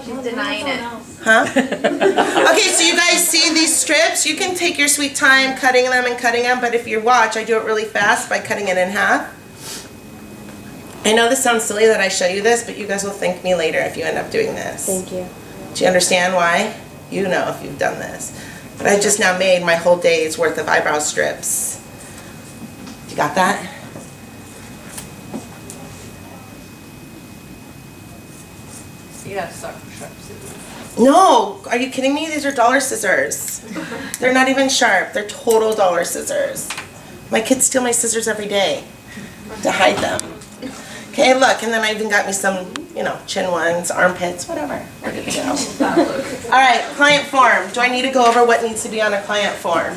She's denying it. Huh? Okay, so you guys see these strips? You can take your sweet time cutting them, but if you watch, I do it really fast by cutting it in half. I know this sounds silly that I show you this, but you guys will thank me later if you end up doing this. Thank you. Do you understand why? You know if you've done this. But I just now made my whole day's worth of eyebrow strips. You got that? You have sharp scissors. No! Are you kidding me? These are dollar scissors. They're not even sharp. They're total dollar scissors. My kids steal my scissors every day to hide them. Okay, look, and then I even got me some, you know, chin ones, armpits, whatever. We're good to go. Alright, client form. Do I need to go over what needs to be on a client form?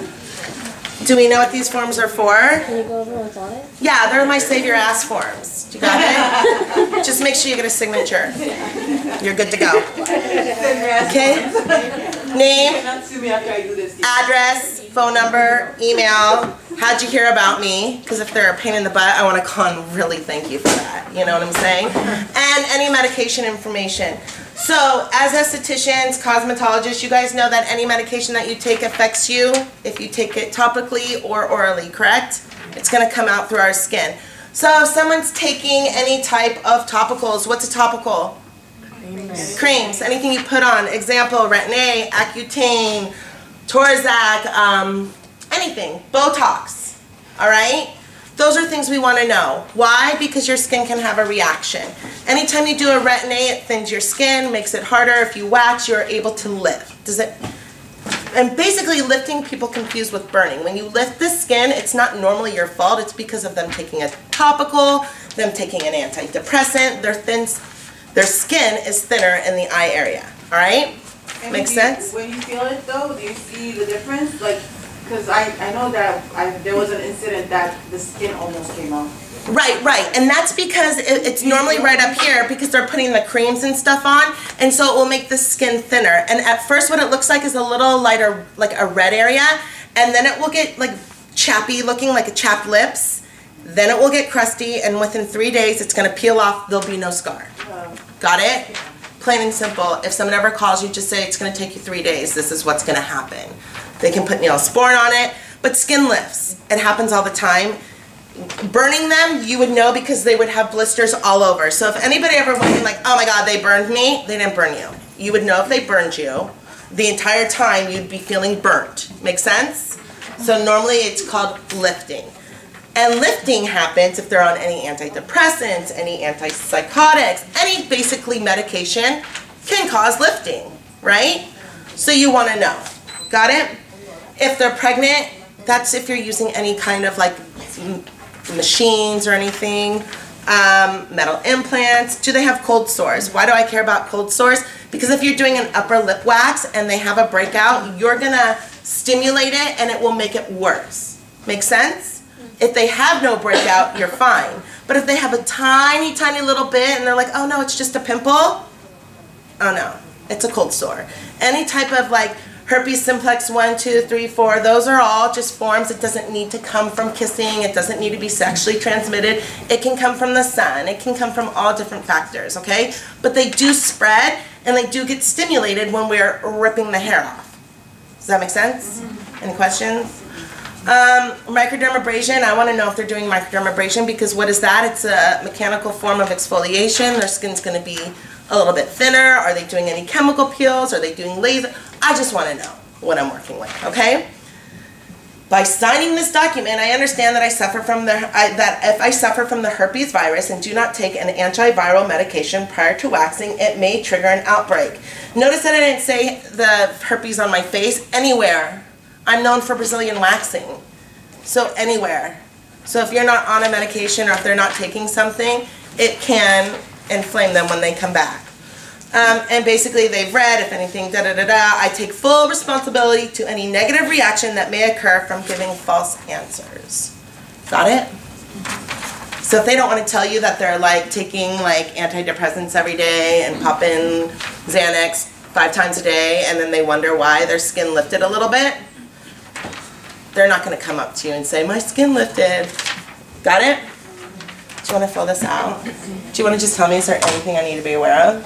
Do we know what these forms are for? Can you go over what's on it? Yeah, they're my save your ass forms. Do you got it? Just make sure you get a signature. You're good to go. Okay? Name, address, phone number, email. How'd you hear about me? Because if they're a pain in the butt, I want to call and really thank you for that. You know what I'm saying? And any medication information. So, as estheticians, cosmetologists, you guys know that any medication that you take affects you if you take it topically or orally, correct? It's going to come out through our skin. So, if someone's taking any type of topicals, what's a topical? Creams. Anything you put on. Example, Retin-A, Accutane, Torzak, anything. Botox. Alright? Those are things we want to know. Why? Because your skin can have a reaction. Anytime you do a Retin-A, it thins your skin, makes it harder. If you wax, you're able to lift. Does it? And basically lifting, people confuse with burning. When you lift the skin, it's not normally your fault. It's because of them taking a topical, them taking an antidepressant. Their skin is thinner in the eye area. Alright? Makes sense? When you feel it though, do you see the difference? Like, because I know that there was an incident that the skin almost came out. Right. And that's because it's normally right up here because they're putting the creams and stuff on, and so it will make the skin thinner. And at first what it looks like is a little lighter, like a red area, and then it will get like chappy looking, like a chapped lips. Then it will get crusty, and within 3 days it's going to peel off. There'll be no scar. Got it? Plain and simple. If someone ever calls you, just say it's going to take you 3 days. This is what's going to happen. They can put Neosporin on it, but skin lifts. It happens all the time. Burning them, you would know because they would have blisters all over. So if anybody ever went like, oh my God, they burned me, they didn't burn you. You would know if they burned you. The entire time you'd be feeling burnt. Make sense? So normally it's called lifting. And lifting happens if they're on any antidepressants, any antipsychotics, any basically medication can cause lifting, right? So you want to know. Got it? If they're pregnant, that's if you're using any kind of like machines or anything, metal implants. Do they have cold sores? Why do I care about cold sores? Because if you're doing an upper lip wax and they have a breakout, you're gonna stimulate it and it will make it worse. Make sense? If they have no breakout, you're fine. But if they have a tiny, tiny little bit and they're like, oh no, it's just a pimple. Oh no, it's a cold sore. Any type of like herpes simplex 1, 2, 3, 4, those are all just forms. It doesn't need to come from kissing. It doesn't need to be sexually transmitted. It can come from the sun. It can come from all different factors, okay? But they do spread and they do get stimulated when we're ripping the hair off. Does that make sense? Any questions? Microdermabrasion, I want to know if they're doing microdermabrasion because what is that? It's a mechanical form of exfoliation. Their skin's going to be a little bit thinner. Are they doing any chemical peels? Are they doing laser? I just want to know what I'm working with, okay? By signing this document, I understand that if I suffer from the herpes virus and do not take an antiviral medication prior to waxing, it may trigger an outbreak. Notice that I didn't say the herpes on my face. Anywhere. I'm known for Brazilian waxing. So anywhere. So if you're not on a medication or if they're not taking something, it can inflame them when they come back. And basically they've read, if anything, I take full responsibility to any negative reaction that may occur from giving false answers. Got it? So if they don't want to tell you that they're like taking like antidepressants every day and popping Xanax 5 times a day and then they wonder why their skin lifted a little bit, they're not going to come up to you and say, my skin lifted. Got it? Do you want to fill this out? Do you want to just tell me, is there anything I need to be aware of?